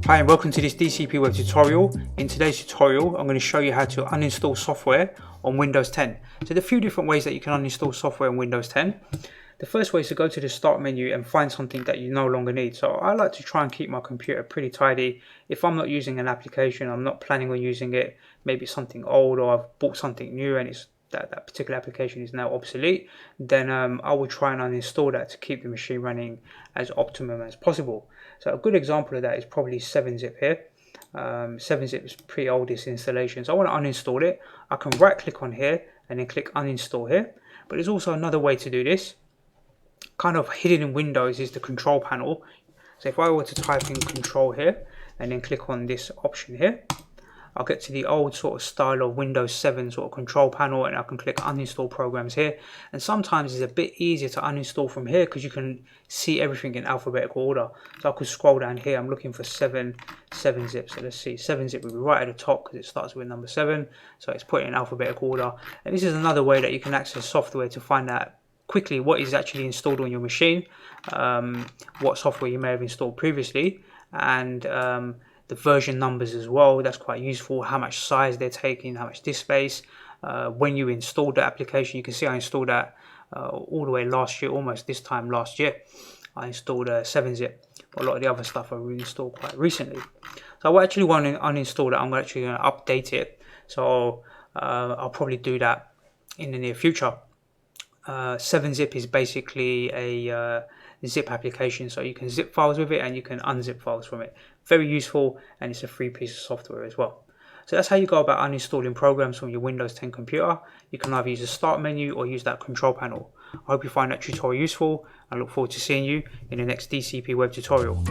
Hi and welcome to this DCP web tutorial. In today's tutorial I'm going to show you how to uninstall software on Windows 10. So there are a few different ways that you can uninstall software on Windows 10. The first way is to go to the start menu and find something that you no longer need. So I like to try and keep my computer pretty tidy. If I'm not using an application, I'm not planning on using it, maybe it's something old or I've bought something new and it's that particular application is now obsolete, then I will try and uninstall that to keep the machine running as optimum as possible. So a good example of that is probably 7-zip here. 7-zip is pretty old, this installation, so I want to uninstall it. I can right click on here and then click uninstall here, but there's also another way to do this. Kind of hidden in Windows is the control panel. So if I were to type in control here and then click on this option here, I'll get to the old sort of style of Windows 7 sort of control panel, and I can click uninstall programs here. And sometimes it's a bit easier to uninstall from here because you can see everything in alphabetical order. So I could scroll down here. I'm looking for 7-zip. So let's see, 7-zip will be right at the top because it starts with number 7. So it's put in alphabetical order. And this is another way that you can access software to find out quickly what is actually installed on your machine, what software you may have installed previously, and the version numbers as well. That's quite useful, how much size they're taking, how much disk space. When you installed the application, you can see I installed that all the way last year, almost this time last year. I installed 7-zip, but a lot of the other stuff I reinstalled quite recently. So I actually want to uninstall that. I'm actually going to update it, so I'll probably do that in the near future. 7-zip is basically a zip application, so you can zip files with it and you can unzip files from it. Very useful, and it's a free piece of software as well. So that's how you go about uninstalling programs from your Windows 10 computer. You can either use the start menu or use that control panel. I hope you find that tutorial useful. I look forward to seeing you in the next DCP web tutorial.